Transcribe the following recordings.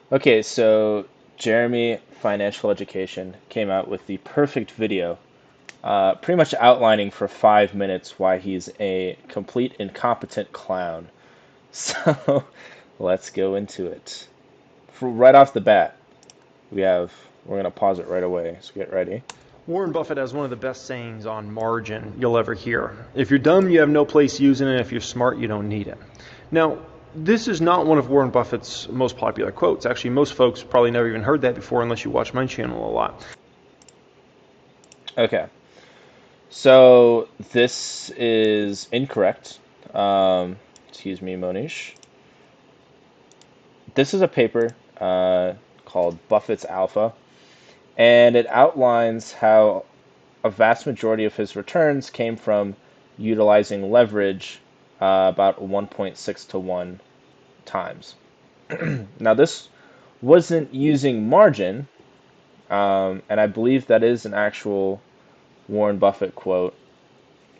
Okay, so Jeremy Financial Education came out with the perfect video, pretty much outlining for 5 minutes why he's a complete incompetent clown. So let's go into it. Right off the bat, we're gonna pause it right away. So get ready. Warren Buffett has one of the best sayings on margin you'll ever hear. If you're dumb, you have no place using it. If you're smart, you don't need it. Now, this is not one of Warren Buffett's most popular quotes. Actually, most folks probably never even heard that before unless you watch my channel a lot. Okay, so this is incorrect. Excuse me, Monish. This is a paper called Buffett's Alpha, and it outlines how a vast majority of his returns came from utilizing leverage about 1.6 to 1 times. Now, this wasn't using margin, and I believe that is an actual Warren Buffett quote.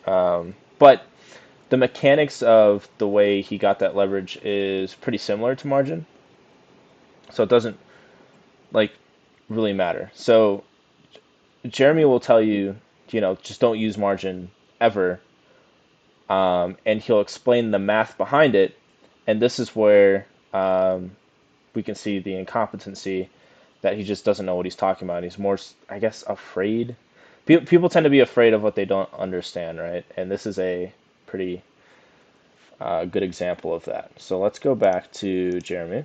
But the mechanics of the way he got that leverage is pretty similar to margin, so it doesn't like really matter. So Jeremy will tell you, just don't use margin ever, and he'll explain the math behind it. And this is where we can see the incompetency that he just doesn't know what he's talking about. He's more, I guess, afraid. People tend to be afraid of what they don't understand, right? And this is a pretty good example of that. So let's go back to Jeremy.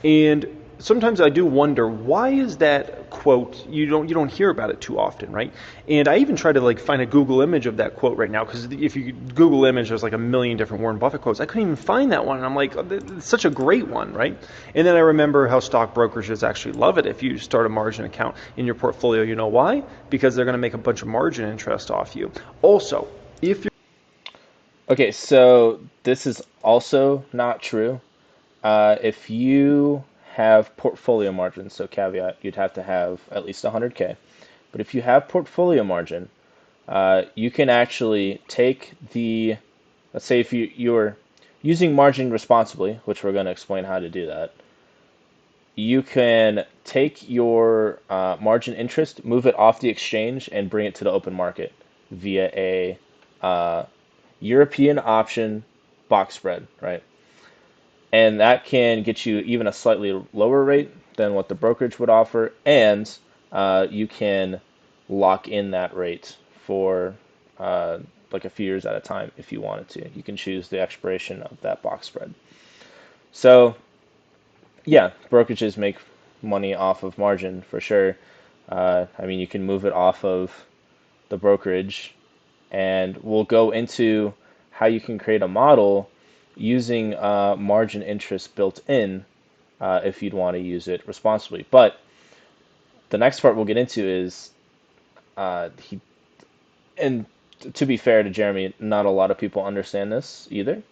And sometimes I do wonder, why is that quote, you don't hear about it too often, right? And I even try to like find a Google image of that quote right now, because if you Google image, there's like a million different Warren Buffett quotes. I couldn't even find that one, and I'm like, oh, it's such a great one, right? And then I remember how stock brokerages actually love it if you start a margin account in your portfolio. You know why? Because they're going to make a bunch of margin interest off you. Also, if you're Okay, so this is also not true. If you have portfolio margin, so caveat, you'd have to have at least 100K. But if you have portfolio margin, you can actually take let's say if you're using margin responsibly, which we're going to explain how to do that, you can take your margin interest, move it off the exchange, and bring it to the open market via a uh, European option box spread, right? And that can get you even a slightly lower rate than what the brokerage would offer, and you can lock in that rate for like a few years at a time if you wanted to. You can choose the expiration of that box spread. So yeah, brokerages make money off of margin for sure. I mean, you can move it off of the brokerage, and we'll go into how you can create a model using margin interest built in if you'd want to use it responsibly. But the next part we'll get into is he, and to be fair to Jeremy, not a lot of people understand this either.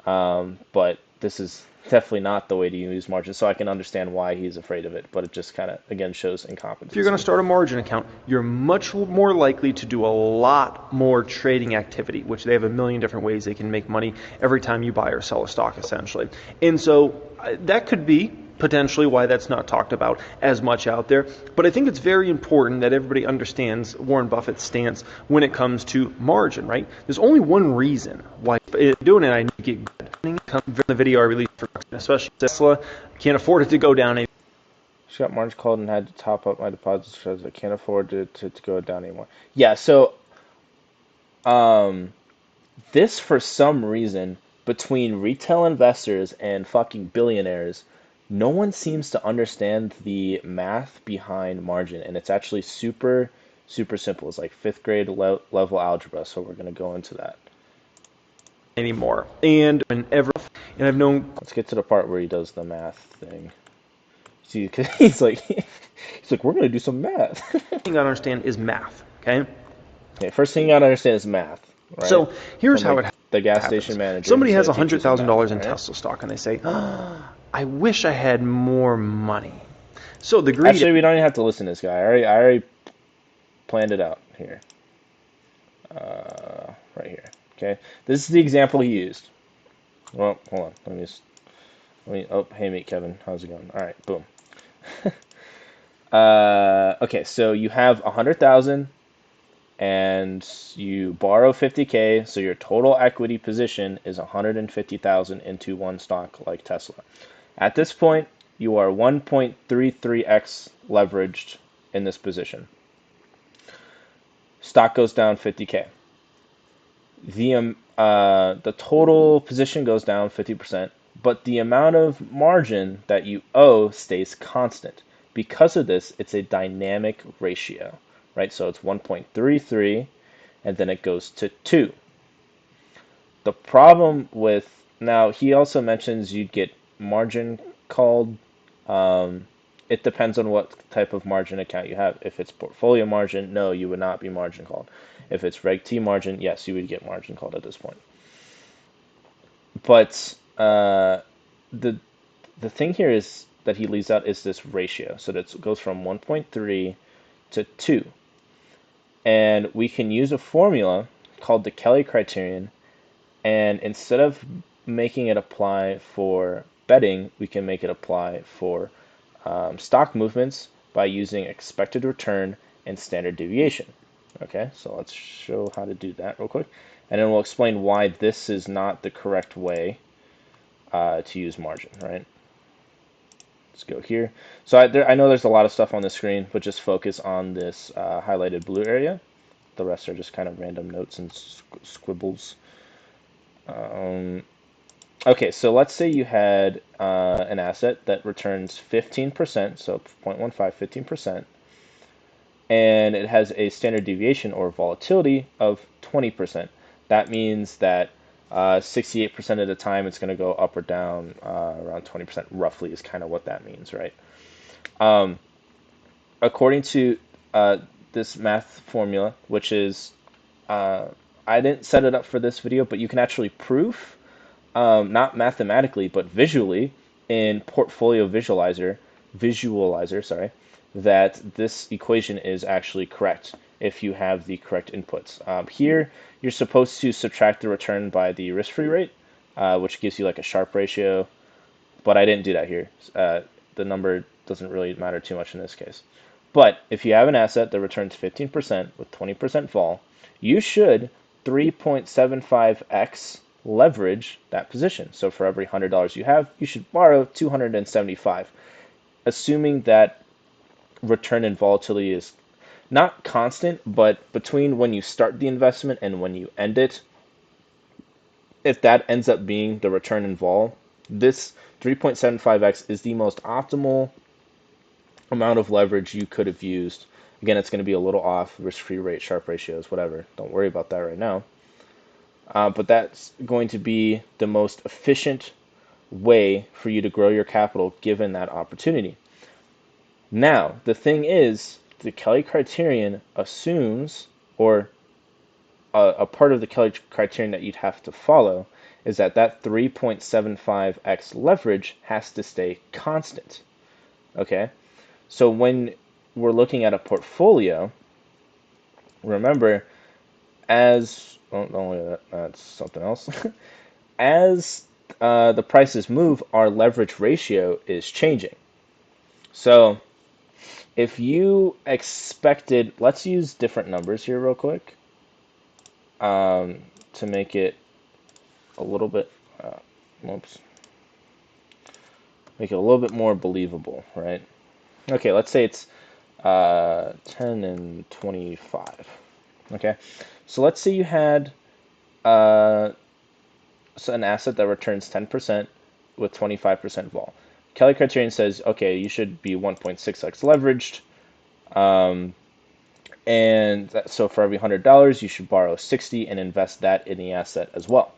But this is definitely not the way to use margin, so I can understand why he's afraid of it. But it just kind of again shows you're going to incompetency. start a margin account, you're much more likely to do a lot more trading activity, which they have a million different ways they can make money every time you buy or sell a stock, essentially. And so that could be potentially why that's not talked about as much out there. But I think it's very important that everybody understands Warren Buffett's stance when it comes to margin, right? There's only one reason why doing it, I need to get good. From the video I released for especially Tesla, can't afford it to go down. Just got margin called and had to top up my deposits because I can't afford to go down anymore. Yeah, so um, this for some reason between retail investors and fucking billionaires, no one seems to understand the math behind margin, and it's actually super, super simple. It's like fifth grade level algebra, so we're gonna go into that. Anymore. And I've known Let's get to the part where he does the math thing. See, because he's like, we're gonna do some math. thing I understand is math. Okay, Okay, first thing you gotta understand is math, right? so here's From how like it the gas happens. station manager who Somebody has said teach you some math, $100,000 all in right? Tesla stock, and they say, "I wish I had more money." So the greed. Actually, we don't even have to listen to this guy. I already planned it out here. Right here. Okay, this is the example he used. Well, hold on. Let Oh, hey, mate, Kevin. How's it going? All right, boom. Okay, so you have 100,000 and you borrow 50K, so your total equity position is 150,000 into one stock like Tesla. At this point, you are 1.33x leveraged in this position. Stock goes down 50K. The total position goes down 50%, but the amount of margin that you owe stays constant. Because of this, it's a dynamic ratio, right? So it's 1.33, and then it goes to 2. The problem with now, he also mentions you'd get margin called. Um, it depends on what type of margin account you have. If it's portfolio margin, no, you would not be margin called. If it's Reg T margin, yes, you would get margin called at this point. But the the thing here is that he leaves out is this ratio. So that goes from 1.3 to 2. And we can use a formula called the Kelly criterion. And instead of making it apply for betting, we can make it apply for stock movements by using expected return and standard deviation. Okay, so let's show how to do that real quick. And then we'll explain why this is not the correct way to use margin, right? Let's go here. So I know there's a lot of stuff on the screen, but just focus on this highlighted blue area. The rest are just kind of random notes and squibbles. Okay, so let's say you had an asset that returns 15%, so 0.15, 15%, and it has a standard deviation or volatility of 20%. That means that 68% of the time it's going to go up or down around 20% roughly is kind of what that means, right? According to uh, this math formula, which is, I didn't set it up for this video, but you can actually prove, not mathematically, but visually in Portfolio Visualizer, sorry, that this equation is actually correct if you have the correct inputs. Here, you're supposed to subtract the return by the risk-free rate, which gives you like a Sharpe ratio, but I didn't do that here. The number doesn't really matter too much in this case. But if you have an asset that returns 15% with 20% fall, you should 3.75x leverage that position. So for every $100 you have, you should borrow 275, assuming that return and volatility is not constant, but between when you start the investment and when you end it, if that ends up being the return and vol, this 3.75x is the most optimal amount of leverage you could have used. Again, it's going to be a little off, risk-free rate, Sharpe ratios, whatever. Don't worry about that right now. But that's going to be the most efficient way for you to grow your capital given that opportunity. Now, the thing is, the Kelly criterion assumes, or a part of the Kelly criterion that you'd have to follow, is that that 3.75x leverage has to stay constant. Okay? So when we're looking at a portfolio, remember, that's something else. As the prices move, our leverage ratio is changing. So if you expected, let's use different numbers here real quick to make it a little bit, oops, make it a little bit more believable, right? Okay, let's say it's 10 and 25. Okay, so let's say you had uh, an asset that returns 10% with 25% vol. Kelly criterion says, okay, you should be 1.6x leveraged. So for every $100, you should borrow 60 and invest that in the asset as well.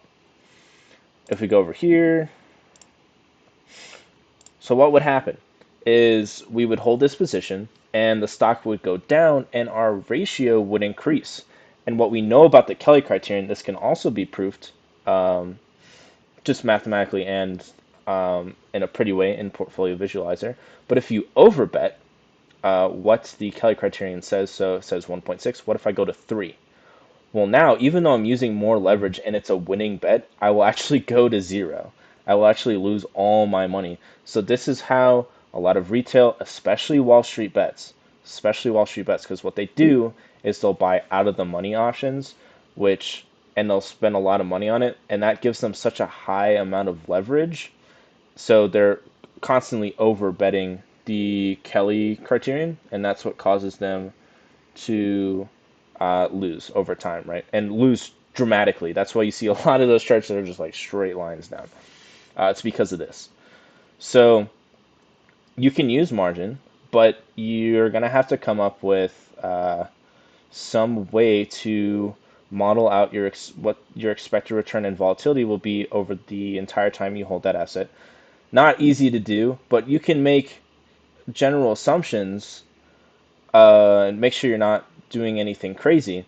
If we go over here, so what would happen is we would hold this position and the stock would go down and our ratio would increase. And what we know about the Kelly criterion, this can also be proved just mathematically and in a pretty way in Portfolio Visualizer. But if you overbet what the Kelly criterion says, so it says 1.6, what if I go to 3? Well, now, even though I'm using more leverage and it's a winning bet, I will actually go to 0. I will actually lose all my money. So this is how a lot of retail, especially Wall Street bets, because what they do is they'll buy out of the money options, which and they'll spend a lot of money on it, and that gives them such a high amount of leverage. So they're constantly over betting the Kelly criterion, and that's what causes them to lose over time, right? And lose dramatically. That's why you see a lot of those charts that are just like straight lines down. It's because of this. So you can use margin, but you're going to have to come up with some way to model out what your expected return and volatility will be over the entire time you hold that asset. Not easy to do, but you can make general assumptions and make sure you're not doing anything crazy.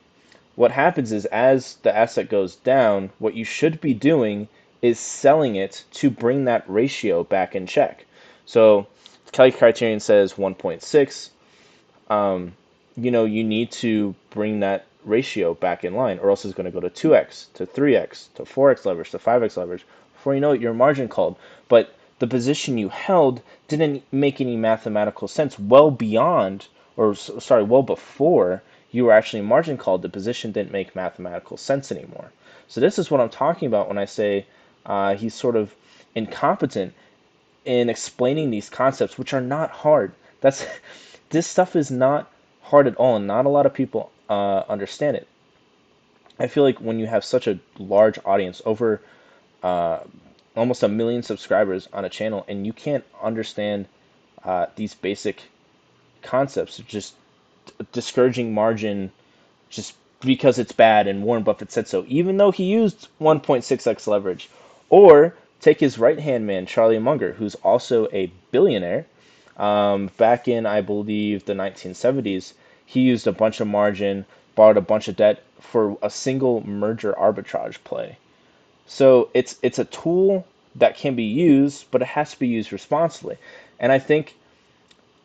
What happens is as the asset goes down, what you should be doing is selling it to bring that ratio back in check. So Kelly criterion says 1.6. You need to bring that ratio back in line, or else it's going to go to 2x, to 3x, to 4x leverage, to 5x leverage. Before you know it, your margin called. But the position you held didn't make any mathematical sense well beyond, or sorry, well before you were actually margin called. The position didn't make mathematical sense anymore. So this is what I'm talking about when I say he's sort of incompetent in explaining these concepts, which are not hard. That's this stuff is not hard at all, and not a lot of people understand it. I feel like when you have such a large audience, over almost 1 million subscribers on a channel, and you can't understand these basic concepts, just discouraging margin just because it's bad and Warren Buffett said so, even though he used 1.6x leverage. Or take his right hand man, Charlie Munger, who's also a billionaire. Back in, I believe, the 1970s, he used a bunch of margin, borrowed a bunch of debt for a single merger arbitrage play. So it's a tool that can be used, but it has to be used responsibly. And I think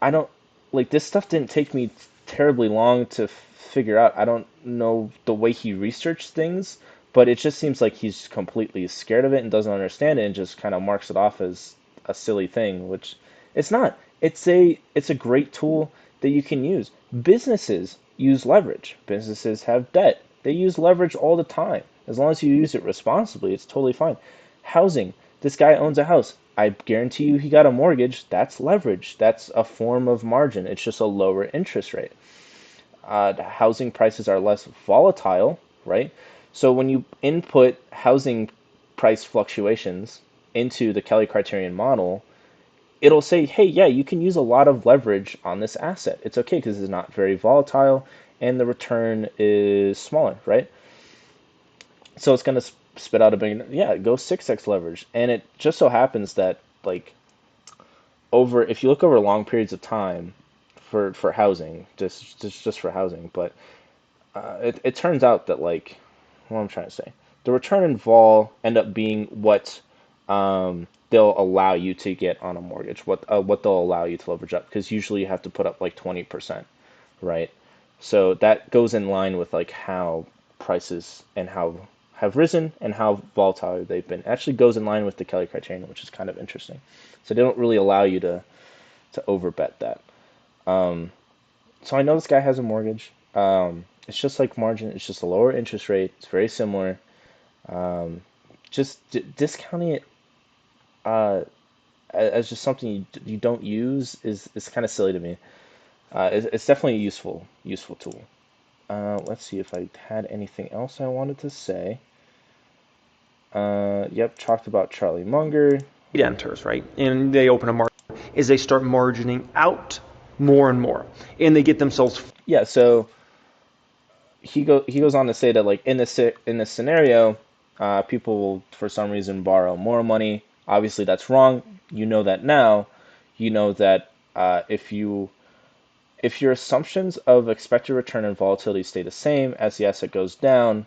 I don't like this stuff didn't take me terribly long to figure out. I don't know the way he researched things, but it just seems like he's completely scared of it and doesn't understand it and just kind of marks it off as a silly thing, which it's not. It's a great tool that you can use. Businesses use leverage. Businesses have debt. They use leverage all the time. As long as you use it responsibly, it's totally fine. Housing. This guy owns a house. I guarantee you he got a mortgage. That's leverage. That's a form of margin. It's just a lower interest rate. The housing prices are less volatile, right? So when you input housing price fluctuations into the Kelly criterion model, it'll say, hey, yeah, you can use a lot of leverage on this asset. It's okay because it's not very volatile and the return is smaller, right? So it's going to spit out a big, yeah, go 6x leverage. And it just so happens that, like, if you look over long periods of time for housing, just for housing, but it turns out that, like, what I'm trying to say, the return and vol end up being what they'll allow you to get on a mortgage, what they'll allow you to leverage up, because usually you have to put up like 20%, right? So that goes in line with like how prices and how have risen and how volatile they've been. It actually goes in line with the Kelly criterion, which is kind of interesting. So they don't really allow you to overbet that. So I know this guy has a mortgage. It's just like margin. It's just a lower interest rate. It's very similar. Just discounting it as just something you don't use is kind of silly to me. It's definitely a useful tool. Let's see if I had anything else I wanted to say. Yep, talked about Charlie Munger. Enters, right? And they open a margin is they start margining out more and more. And they get themselves. Yeah, so he goes on to say that, like, in this scenario, people will for some reason borrow more money. Obviously, that's wrong. You know that now. You know that if your assumptions of expected return and volatility stay the same as the asset goes down,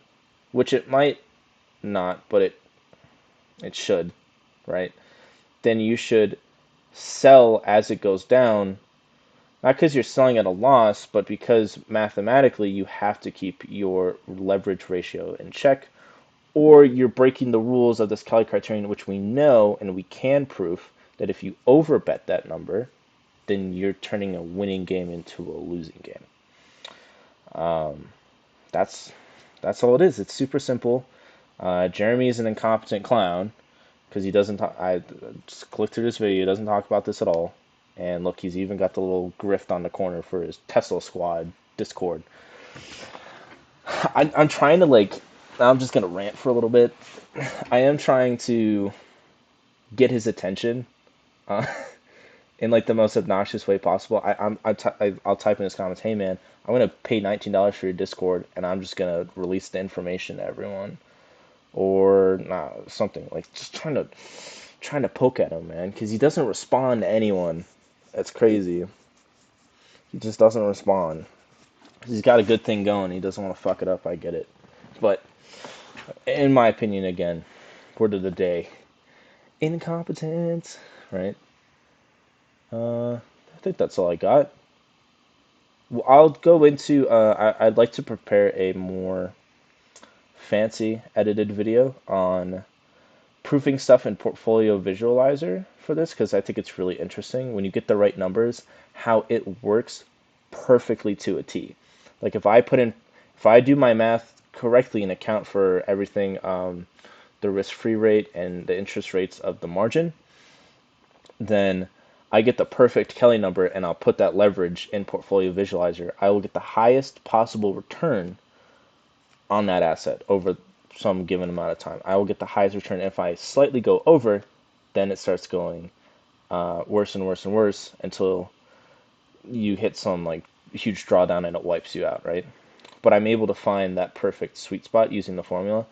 which it might not, but it should, right? Then you should sell as it goes down, not because you're selling at a loss, but because mathematically you have to keep your leverage ratio in check, or you're breaking the rules of this Kelly criterion, which we know and we can prove that if you overbet that number, then you're turning a winning game into a losing game. That's that's all it is. It's super simple. Jeremy is an incompetent clown because he doesn't talk. I just clicked through this video. He doesn't talk about this at all. And look, he's even got the little grift on the corner for his Tesla Squad Discord. I'm trying to like. I'm just gonna rant for a little bit. I am trying to get his attention uh, in like the most obnoxious way possible. I'll type in his comments, "Hey man, I'm gonna pay $19 for your Discord, and I'm just gonna release the information to everyone." Or nah, something like just trying to poke at him, man, because he doesn't respond to anyone. That's crazy. He just doesn't respond. He's got a good thing going. He doesn't want to fuck it up. I get it, but in my opinion, again, word of the day: incompetent. Right? I think that's all I got. Well, I'll go into. I'd like to prepare a more fancy edited video on proofing stuff in Portfolio Visualizer for this because I think it's really interesting when you get the right numbers, how it works perfectly to a T. Like if I do my math correctly and account for everything, the risk-free rate and the interest rates of the margin, then I get the perfect Kelly number and I'll put that leverage in Portfolio Visualizer. I will get the highest possible return on that asset over some given amount of time. I will get the highest return. If I slightly go over, then it starts going worse and worse and worse until you hit some like huge drawdown and it wipes you out, right? But I'm able to find that perfect sweet spot using the formula.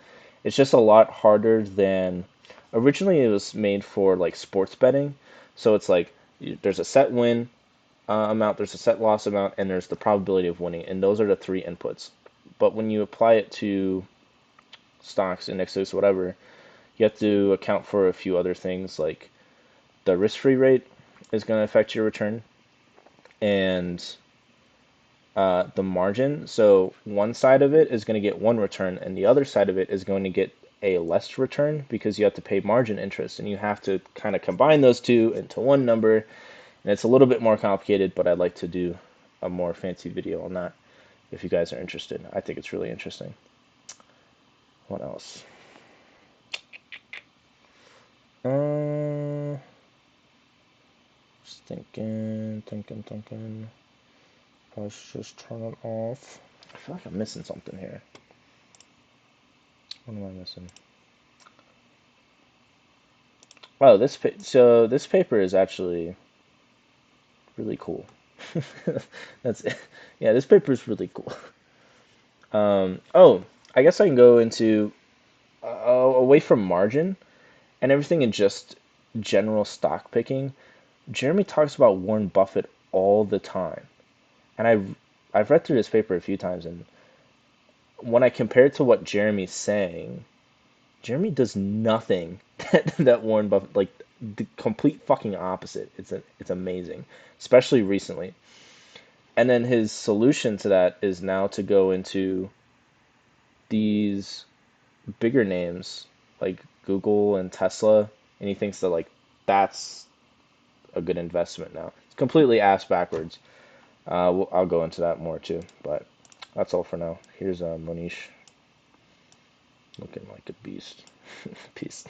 It's just a lot harder than originally it was made for like sports betting. So it's like there's a set win amount, there's a set loss amount, and there's the probability of winning, and those are the three inputs. But when you apply it to stocks, indexes, whatever, you have to account for a few other things like the risk-free rate is going to affect your return and the margin. So one side of it is going to get one return and the other side of it is going to get a less return because you have to pay margin interest and you have to kind of combine those two into one number. And it's a little bit more complicated, but I'd like to do a more fancy video on that if you guys are interested. I think it's really interesting. What else? Just thinking. Let's just turn it off. I feel like I'm missing something here. What am I missing? Oh, so this paper is actually really cool. That's it. Yeah, this paper is really cool. Oh, I guess I can go into away from margin and everything and just general stock picking. Jeremy talks about Warren Buffett all the time, and I've read through this paper a few times, and when I compare it to what Jeremy's saying, Jeremy does nothing that Warren Buffett like the complete fucking opposite. It's amazing, especially recently. And then his solution to that is now to go into these bigger names like Google and Tesla, and he thinks that like that's a good investment now. It's completely ass backwards. I'll go into that more too, but that's all for now. Here's Monish looking like a beast. Peace.